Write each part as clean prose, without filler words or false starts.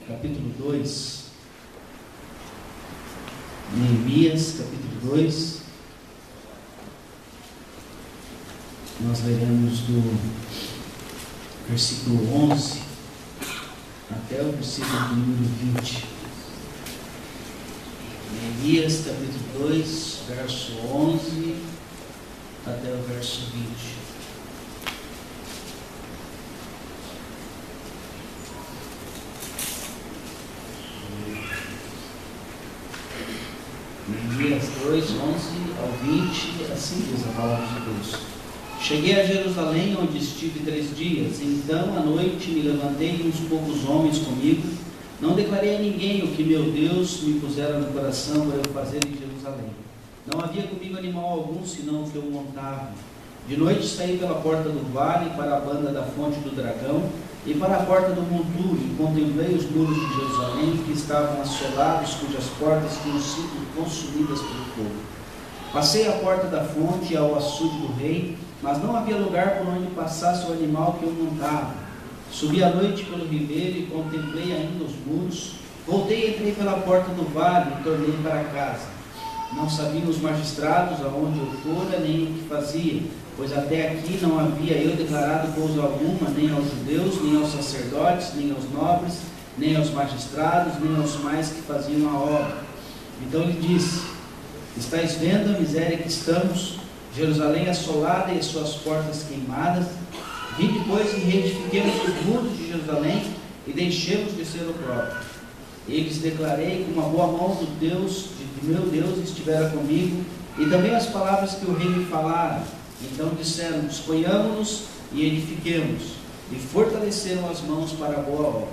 Capítulo 2, Neemias, capítulo 2, nós leremos do versículo 11 até o versículo número 20. Neemias, capítulo 2, verso 11 até o verso 20. Neemias 2, 11 ao 20, assim diz a palavra de Deus. Cheguei a Jerusalém, onde estive 3 dias. Então, à noite, me levantei e uns poucos homens comigo. Não declarei a ninguém o que meu Deus me pusera no coração para eu fazer em Jerusalém. Não havia comigo animal algum, senão o que eu montava. De noite saí pela porta do vale para a banda da fonte do dragão e para a porta do monturo, e contemplei os muros de Jerusalém que estavam assolados, cujas portas tinham sido consumidas pelo fogo. Passei a porta da fonte e ao açude do rei, mas não havia lugar por onde passasse o animal que eu montava. Subi à noite pelo ribeiro e contemplei ainda os muros. Voltei e entrei pela porta do vale e tornei para casa. Não sabiam os magistrados aonde eu fora, nem o que fazia, pois até aqui não havia eu declarado coisa alguma, nem aos judeus, nem aos sacerdotes, nem aos nobres, nem aos magistrados, nem aos mais que faziam a obra. Então lhe disse: estáis vendo a miséria que estamos, Jerusalém assolada e as suas portas queimadas? Vinde, pois, e reedifiquemos os muros de Jerusalém e deixemos de ser opróbrio. Eles declarei que uma boa mão do Deus, de meu Deus, estivera comigo, e também as palavras que o rei me falara. Então disseram: disponhamo-nos e edifiquemos, e fortaleceram as mãos para a boa obra.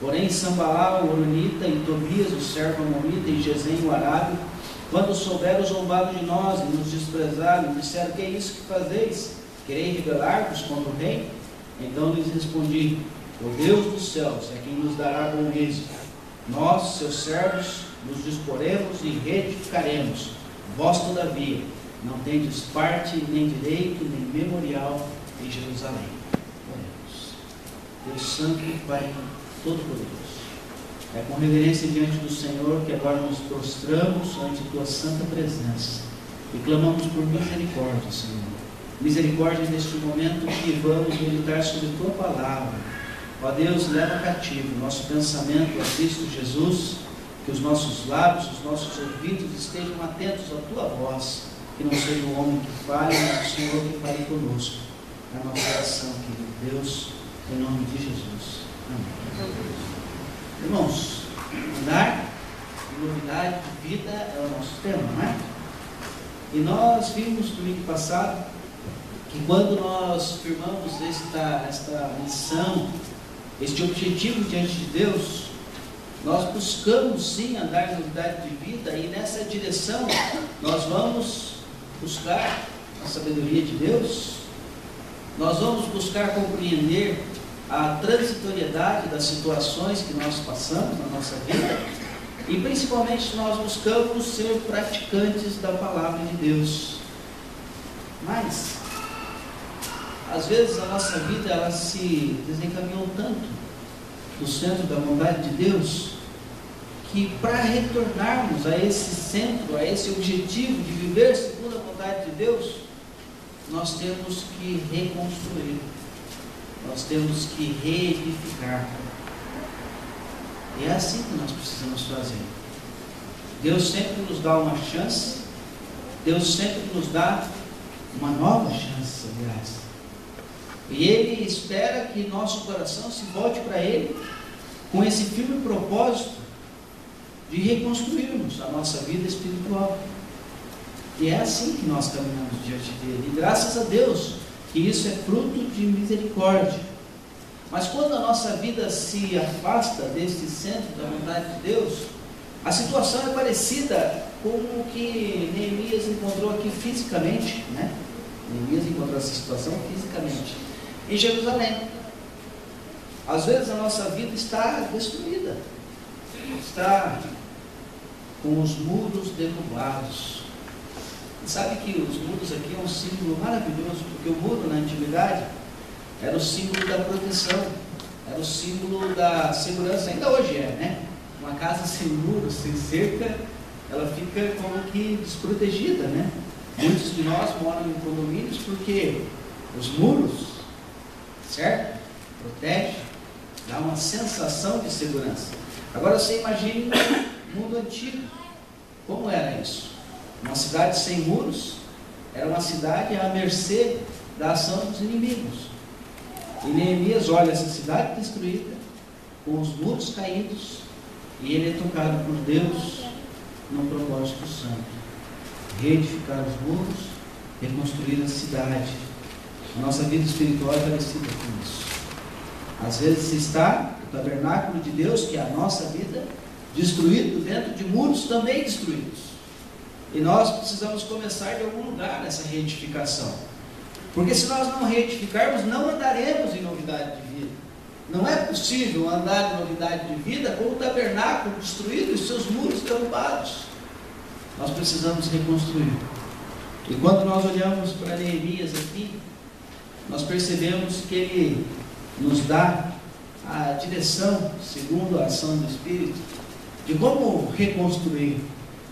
Porém, Sambalá, o Horonita, e Tobias, o servo amonita, e Gesem, o arábio, quando souberam, zombaram de nós e nos desprezaram, e disseram: que é isso que fazeis? Quereis rebelar-vos contra o rei? Então lhes respondi: o Deus dos céus é quem nos dará bom êxito. Nós, seus servos, nos disporemos e reedificaremos. Vós, todavia, não tendes parte, nem direito, nem memorial em Jerusalém. Oremos. Deus Santo e Pai Todo-Poderoso, é com reverência diante do Senhor que agora nos prostramos ante Tua santa presença e clamamos por misericórdia, Senhor. Misericórdia neste momento que vamos meditar sobre Tua palavra. Ó Deus, leva cativo o nosso pensamento a Cristo Jesus, que os nossos lábios, os nossos ouvidos estejam atentos à Tua voz, que não seja o homem que fale, mas o Senhor que fale conosco. É a nossa oração, querido Deus, em nome de Jesus. Amém. Irmãos, andar e novidade de vida é o nosso tema, não é? E nós vimos no domingo passado que quando nós firmamos esta missão, este objetivo diante de Deus, nós buscamos sim andar em novidade de vida, e nessa direção nós vamos buscar a sabedoria de Deus, nós vamos buscar compreender a transitoriedade das situações que nós passamos na nossa vida, e principalmente nós buscamos ser praticantes da palavra de Deus. Mas às vezes a nossa vida ela se desencaminhou tanto do centro da vontade de Deus, que para retornarmos a esse centro, a esse objetivo de viver segundo a vontade de Deus, nós temos que reconstruir, nós temos que reedificar. E é assim que nós precisamos fazer. Deus sempre nos dá uma chance, Deus sempre nos dá uma nova chance, aliás. E Ele espera que nosso coração se volte para Ele com esse firme propósito de reconstruirmos a nossa vida espiritual. E é assim que nós caminhamos diante dele. E graças a Deus que isso é fruto de misericórdia. Mas quando a nossa vida se afasta deste centro da vontade de Deus, a situação é parecida com o que Neemias encontrou aqui fisicamente, né? Neemias encontrou essa situação fisicamente em Jerusalém. Às vezes a nossa vida está destruída, está com os muros derrubados. E sabe que os muros aqui é um símbolo maravilhoso, porque o muro na antiguidade era o símbolo da proteção, era o símbolo da segurança, ainda hoje é, né? Uma casa sem muros, sem cerca, ela fica como que desprotegida, né? Muitos de nós moram em condomínios porque os muros, certo? Protege, dá uma sensação de segurança. Agora você imagine o mundo antigo, como era isso? Uma cidade sem muros era uma cidade à mercê da ação dos inimigos. E Neemias olha essa cidade destruída, com os muros caídos, e ele é tocado por Deus num propósito santo: reedificar os muros, reconstruir a cidade. A nossa vida espiritual é parecida com isso. Às vezes está o tabernáculo de Deus, que é a nossa vida, destruído dentro de muros também destruídos. E nós precisamos começar de algum lugar nessa reedificação. Porque se nós não reedificarmos, não andaremos em novidade de vida. Não é possível andar em novidade de vida com o tabernáculo destruído e seus muros derrubados. Nós precisamos reconstruir. E quando nós olhamos para Neemias aqui, nós percebemos que ele nos dá a direção, segundo a ação do Espírito, de como reconstruir,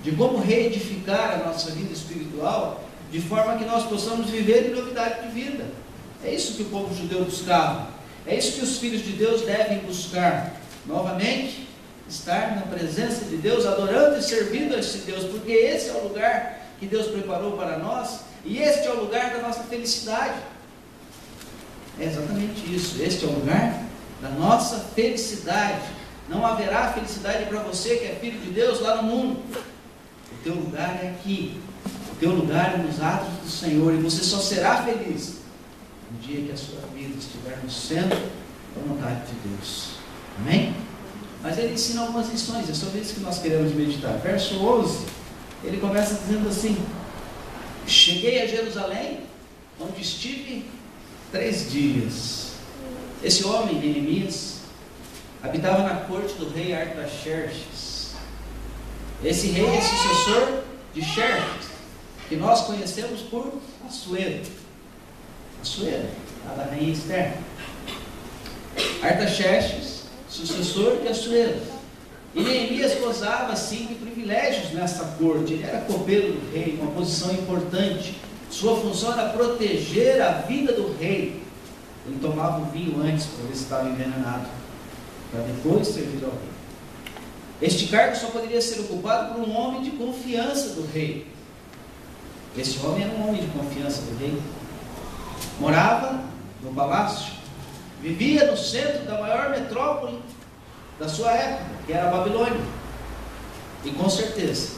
de como reedificar a nossa vida espiritual, de forma que nós possamos viver em novidade de vida. É isso que o povo judeu buscava. É isso que os filhos de Deus devem buscar. Novamente, estar na presença de Deus, adorando e servindo a esse Deus, porque esse é o lugar que Deus preparou para nós, e este é o lugar da nossa felicidade. É exatamente isso. Este é o lugar da nossa felicidade. Não haverá felicidade para você que é filho de Deus lá no mundo. O teu lugar é aqui. O teu lugar é nos atos do Senhor, e você só será feliz no dia que a sua vida estiver no centro da vontade de Deus. Amém? Mas ele ensina algumas lições, é sobre isso que nós queremos meditar. Verso 11, ele começa dizendo assim: cheguei a Jerusalém, onde estive 3 dias. Esse homem, Neemias, habitava na corte do rei Artaxerxes. Esse rei é sucessor de Xerxes, que nós conhecemos por Assuero. Assuero, a da rainha Esther. Artaxerxes, sucessor de Assuero. E Neemias gozava assim de privilégios nessa corte. Ele era copeiro do rei, uma posição importante. Sua função era proteger a vida do rei. Ele tomava o vinho antes, para ver se estava envenenado, para depois servir ao rei. Este cargo só poderia ser ocupado por um homem de confiança do rei. Esse homem era um homem de confiança do rei. Morava no palácio, vivia no centro da maior metrópole da sua época, que era a Babilônia. E com certeza,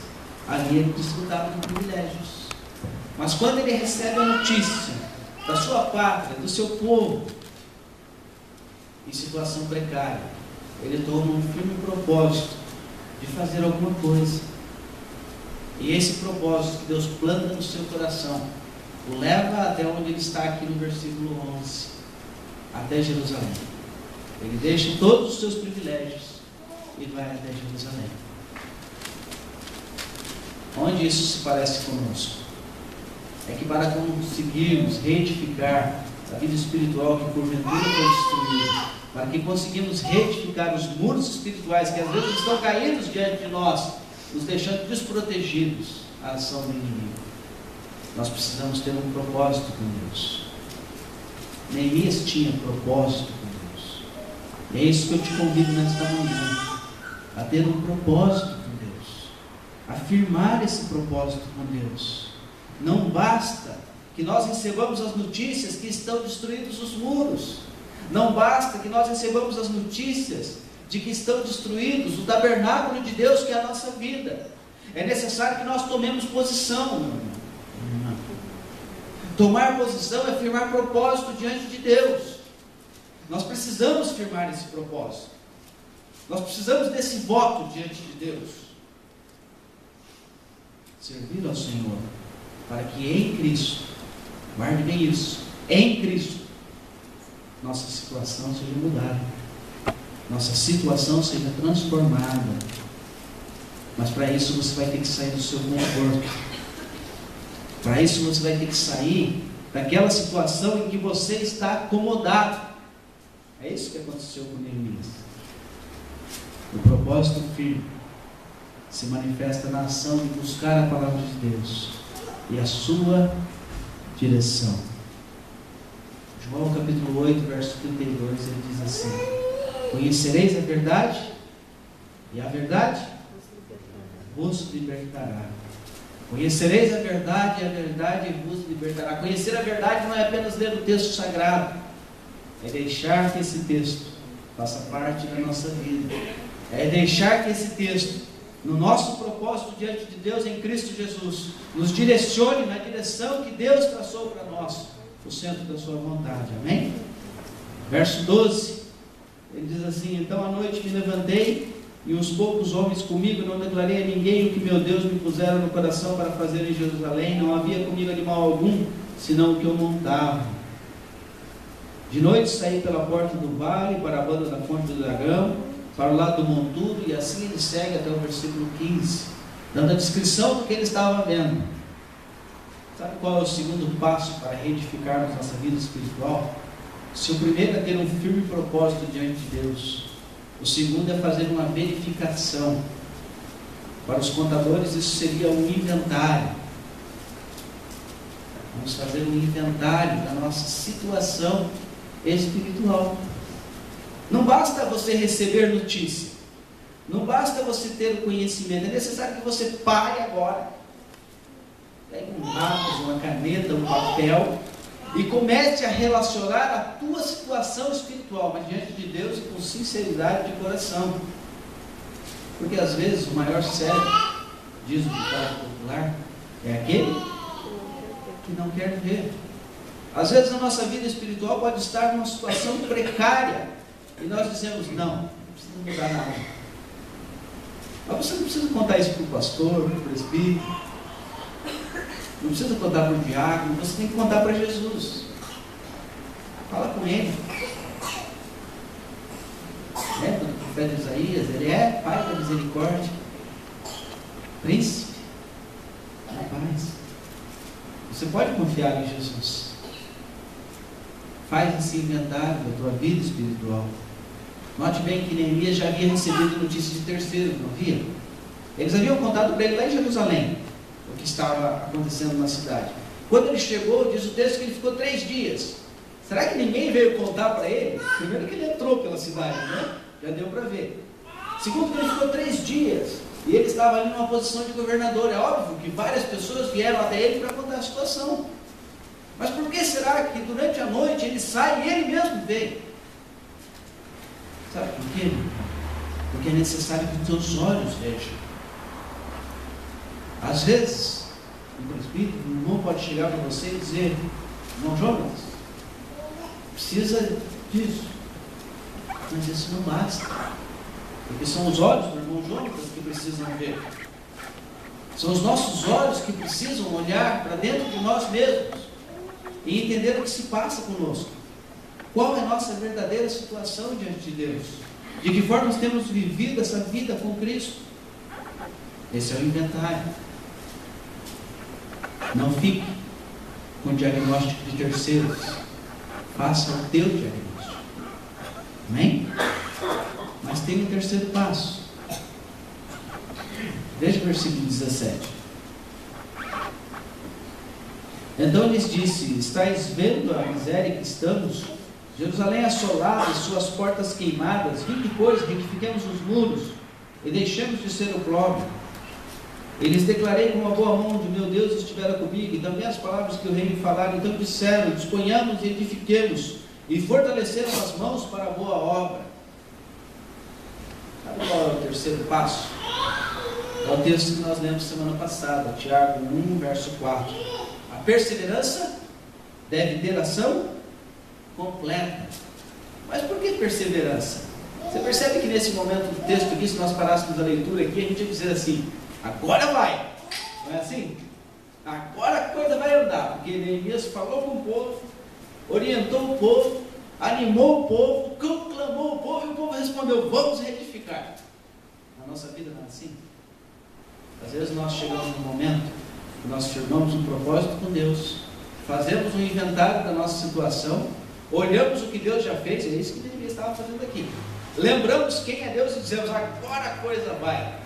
ali ele desfrutava de privilégios. Mas quando ele recebe a notícia da sua pátria, do seu povo, em situação precária, ele toma um firme propósito de fazer alguma coisa. E esse propósito que Deus planta no seu coração o leva até onde ele está aqui no versículo 11, até Jerusalém. Ele deixa todos os seus privilégios e vai até Jerusalém. Onde isso se parece conosco? É que para conseguirmos reedificar a vida espiritual que porventura foi destruída, para que conseguimos reedificar os muros espirituais que às vezes estão caídos diante de nós, nos deixando desprotegidos à ação do inimigo, nós precisamos ter um propósito com Deus. Neemias tinha propósito com Deus. E é isso que eu te convido nesta manhã, a ter um propósito com Deus, a firmar esse propósito com Deus. Não basta que nós recebamos as notícias que estão destruídos os muros. Não basta que nós recebamos as notícias de que estão destruídos o tabernáculo de Deus, que é a nossa vida. É necessário que nós tomemos posição, meu irmão. Tomar posição é firmar propósito diante de Deus. Nós precisamos firmar esse propósito. Nós precisamos desse voto diante de Deus. Servir ao Senhor, para que em Cristo, guarde bem isso, em Cristo, nossa situação seja mudada, nossa situação seja transformada. Mas para isso você vai ter que sair do seu conforto. Para isso você vai ter que sair daquela situação em que você está acomodado. É isso que aconteceu com Neemias. O propósito firme se manifesta na ação de buscar a palavra de Deus e a sua direção. João capítulo 8, verso 32, ele diz assim: conhecereis a verdade, e a verdade vos libertará. Conhecereis a verdade, e a verdade vos libertará. Conhecer a verdade não é apenas ler o texto sagrado, é deixar que esse texto faça parte da nossa vida, é deixar que esse texto, no nosso propósito diante de Deus em Cristo Jesus, nos direcione na direção que Deus traçou para nós, o centro da sua vontade. Amém? Verso 12, ele diz assim: então à noite me levantei, e uns poucos homens comigo, não declarei a ninguém o que meu Deus me pusera no coração para fazer em Jerusalém. Não havia comigo animal algum, senão o que eu montava. De noite saí pela porta do vale, para a banda da fonte do dragão, para o lado do monturo, e assim ele segue até o versículo 15, dando a descrição do que ele estava vendo. Sabe qual é o segundo passo para reedificarmos nossa vida espiritual? Se o primeiro é ter um firme propósito diante de Deus, o segundo é fazer uma verificação. Para os contadores isso seria um inventário. Vamos fazer um inventário da nossa situação espiritual. Não basta você receber notícia, não basta você ter o conhecimento, é necessário que você pare agora, pegue um lápis, uma caneta, um papel e comece a relacionar a tua situação espiritual, mas diante de Deus e com sinceridade de coração. Porque às vezes o maior cérebro, diz o ditado popular, é aquele que não quer ver. Às vezes a nossa vida espiritual pode estar numa situação precária e nós dizemos: não precisa mudar nada. Mas você não precisa contar isso para o pastor, para o presbítero, não precisa contar para o diácono, você tem que contar para Jesus. Fala com ele. Lembra do profeta Isaías? Ele é Pai da misericórdia, príncipe da paz. Você pode confiar em Jesus. Faz esse inventário da tua vida espiritual. Note bem que Neemias já havia recebido notícias de terceiros, não havia? Eles haviam contado para ele lá em Jerusalém o que estava acontecendo na cidade. Quando ele chegou, diz o texto que ele ficou 3 dias. Será que ninguém veio contar para ele? Primeiro que ele entrou pela cidade, né? Já deu para ver. Segundo que ele ficou 3 dias e ele estava ali numa posição de governador. É óbvio que várias pessoas vieram até ele para contar a situação. Mas por que será que durante a noite ele sai e ele mesmo veio? Sabe por quê? Porque é necessário que os teus olhos vejam. Às vezes, um presbítero, um irmão pode chegar para você e dizer: irmão Jonas, precisa disso. Mas isso não basta. Porque são os olhos do irmão Jonas que precisam ver. São os nossos olhos que precisam olhar para dentro de nós mesmos e entender o que se passa conosco. Qual é a nossa verdadeira situação diante de Deus? De que forma nós temos vivido essa vida com Cristo? Esse é o inventário. Não fique com o diagnóstico de terceiros. Faça o teu diagnóstico. Amém? Mas tem um terceiro passo. Veja o versículo 17. Então lhes disse: estáis vendo a miséria que estamos? Jerusalém assolada e suas portas queimadas. Vinde, pois, reedifiquemos os muros e deixemos de ser opróbrio. E lhes declarei como a boa mão de meu Deus estivera comigo, e também as palavras que o rei me falaram. Então disseram: disponhamos e edifiquemos, e fortaleceram as mãos para a boa obra. Sabe qual é o terceiro passo? É o texto que nós lemos semana passada, Tiago 1, verso 4. A perseverança deve ter ação completa. Mas por que perseverança? Você percebe que nesse momento do texto aqui, se nós parássemos a leitura aqui, a gente ia dizer assim: agora vai. Não é assim? Agora a coisa vai andar. Porque Neemias falou com o povo, orientou o povo, animou o povo, conclamou o povo, e o povo respondeu: vamos reedificar. Na nossa vida não é assim. Às vezes nós chegamos num momento que nós firmamos um propósito com Deus, fazemos um inventário da nossa situação, olhamos o que Deus já fez, é isso que Neemias estavam fazendo aqui. Lembramos quem é Deus e dizemos, agora a coisa vai.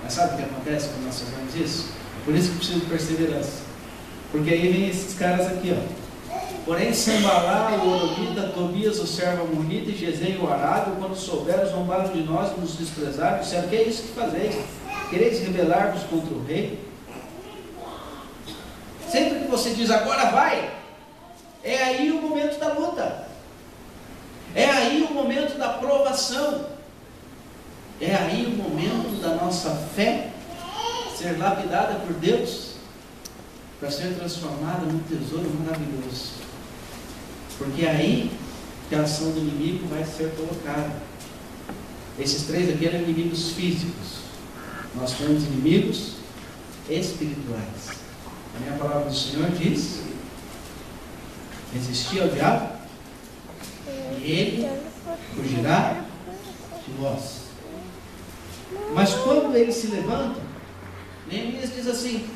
Mas sabe o que acontece quando nós fazemos isso? É por isso que precisa de perseverança. Porque aí vem esses caras aqui, ó. Porém, Sambalá, o Oromita, Tobias, o servo Amonita e Gesem, o Arábio, quando souberam, zombaram de nós e nos desprezaram, disseram, que é isso que fazeis? Quereis rebelar-vos contra o rei? Sempre que você diz, agora vai, é aí o momento da luta. É aí o momento da provação. É aí o momento da nossa fé ser lapidada por Deus para ser transformada num tesouro maravilhoso. Porque é aí que a ação do inimigo vai ser colocada. Esses três aqui eram inimigos físicos. Nós temos inimigos espirituais. A minha palavra do Senhor diz: resistir ao diabo e ele fugirá de vós. Mas quando ele se levanta, Neemias diz assim: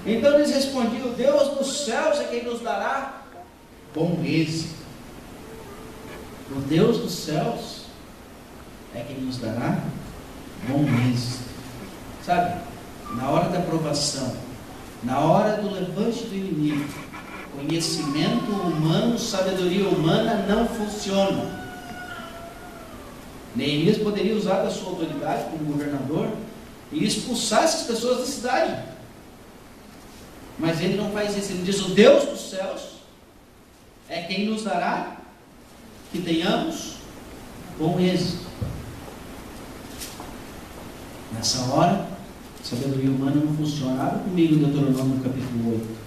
então eles respondiam, Deus dos céus é quem nos dará bom êxito. O Deus dos céus é quem nos dará bom êxito. Sabe, na hora da provação, na hora do levante do inimigo, conhecimento humano, sabedoria humana não funciona. Neemias poderia usar da sua autoridade como governador e expulsar essas pessoas da cidade. Mas ele não faz isso. Ele diz, o Deus dos céus é quem nos dará que tenhamos bom êxito. Nessa hora, a sabedoria humana não funciona. Abra comigo em Deuteronômio capítulo 8.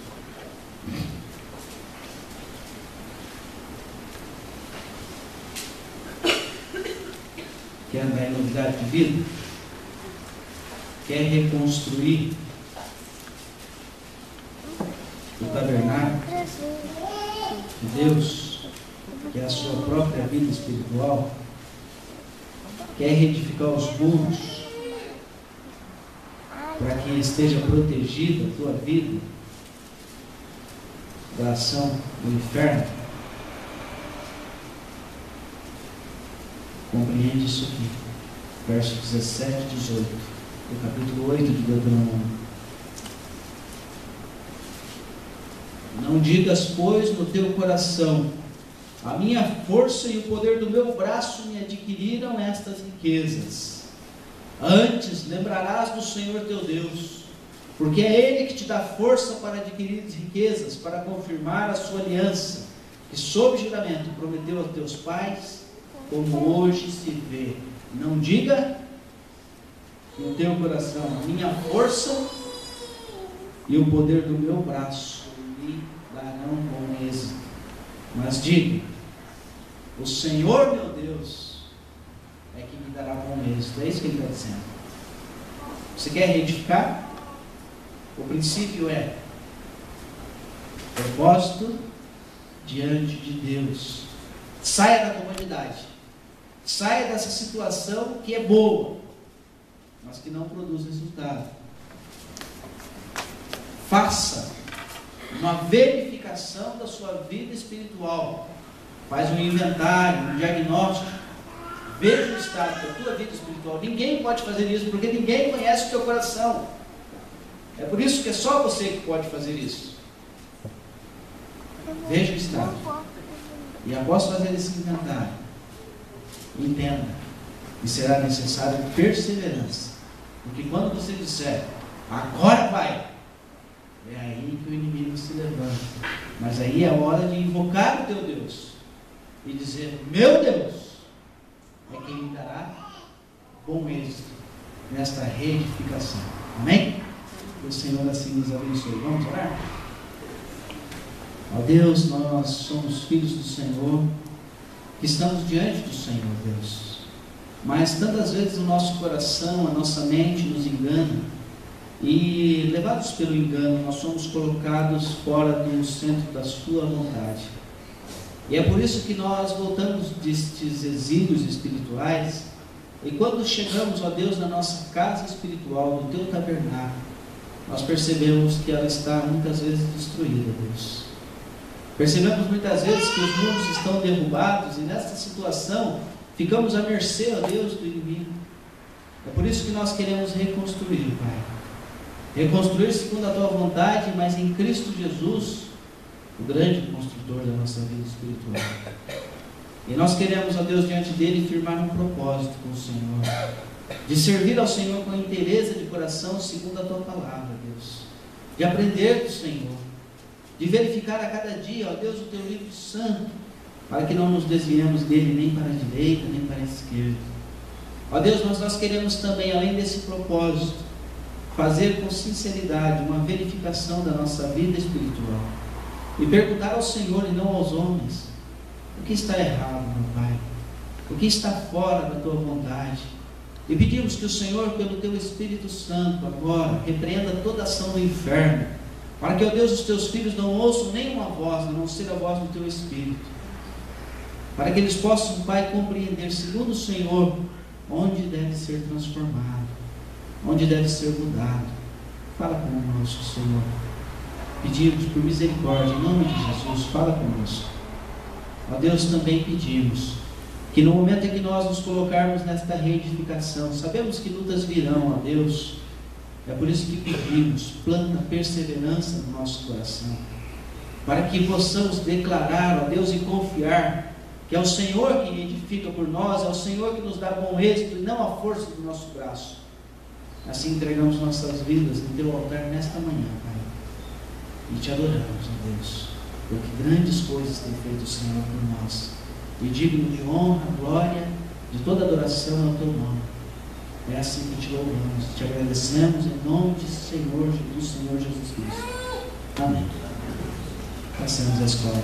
Quer andar em novidade de vida? Quer reconstruir o tabernáculo de Deus, que é a sua própria vida espiritual? Quer reedificar os muros para que esteja protegida a tua vida da ação do inferno? Compreende isso aqui, versos 17 e 18 do capítulo 8 de Deuteronômio. Não digas, pois, no teu coração, a minha força e o poder do meu braço me adquiriram estas riquezas. Antes lembrarás do Senhor teu Deus, porque é Ele que te dá força para adquirir riquezas, para confirmar a sua aliança, que sob juramento prometeu aos teus pais, como hoje se vê. Não diga no teu coração, a minha força e o poder do meu braço me darão bom êxito. Mas diga, o Senhor meu Deus é que me dará bom êxito. É isso que ele está dizendo. Você quer reedificar? O princípio é propósito diante de Deus. Saia da comodidade. Saia dessa situação que é boa, mas que não produz resultado. Faça uma verificação da sua vida espiritual. Faz um inventário, um diagnóstico. Veja o estado da tua vida espiritual. Ninguém pode fazer isso, porque ninguém conhece o teu coração. É por isso que é só você que pode fazer isso. Veja o estado. E após fazer esse inventário, entenda que será necessário perseverança. Porque quando você disser, agora vai, é aí que o inimigo se levanta. Mas aí é a hora de invocar o teu Deus e dizer, meu Deus é quem me dará bom êxito nesta reedificação. Amém? Que o Senhor assim nos abençoe. Vamos orar? Ó Deus, nós somos filhos do Senhor, que estamos diante do Senhor, Deus. Mas tantas vezes o nosso coração, a nossa mente nos engana, e levados pelo engano, nós somos colocados fora do centro da sua vontade. E é por isso que nós voltamos destes exílios espirituais, e quando chegamos, ó Deus, na nossa casa espiritual, no teu tabernáculo, nós percebemos que ela está muitas vezes destruída, Deus. Percebemos muitas vezes que os muros estão derrubados e nessa situação ficamos à mercê, ó Deus, do inimigo. É por isso que nós queremos reconstruir, Pai. Reconstruir segundo a Tua vontade, mas em Cristo Jesus, o grande construtor da nossa vida espiritual. E nós queremos, ó Deus, diante dele, firmar um propósito com o Senhor, de servir ao Senhor com interesse de coração, segundo a Tua palavra, Deus, de aprender do Senhor, de verificar a cada dia, ó Deus, o Teu livro santo, para que não nos desviemos dele nem para a direita, nem para a esquerda. Ó Deus, nós queremos também, além desse propósito, fazer com sinceridade uma verificação da nossa vida espiritual e perguntar ao Senhor e não aos homens: o que está errado, meu Pai? O que está fora da Tua vontade? E pedimos que o Senhor, pelo Teu Espírito Santo, agora, repreenda toda ação do inferno, para que, ó Deus, os Teus filhos não ouçam nenhuma voz, a não ser a voz do Teu Espírito, para que eles possam, Pai, compreender, segundo o Senhor, onde deve ser transformado, onde deve ser mudado. Fala conosco, Senhor. Pedimos por misericórdia, em nome de Jesus, fala conosco. Ó Deus, também pedimos que no momento em que nós nos colocarmos nesta reedificação, sabemos que lutas virão, ó Deus, é por isso que pedimos, planta perseverança no nosso coração, para que possamos declarar, ó Deus, e confiar que é o Senhor que edifica por nós, é o Senhor que nos dá bom êxito e não a força do nosso braço. Assim entregamos nossas vidas no Teu altar nesta manhã, Pai, e Te adoramos, ó Deus, porque grandes coisas tem feito o Senhor por nós, e digno de honra, glória, de toda adoração ao Teu nome. É assim que Te louvamos, Te agradecemos em nome de Senhor Jesus Cristo. Amém. Passamos a escola.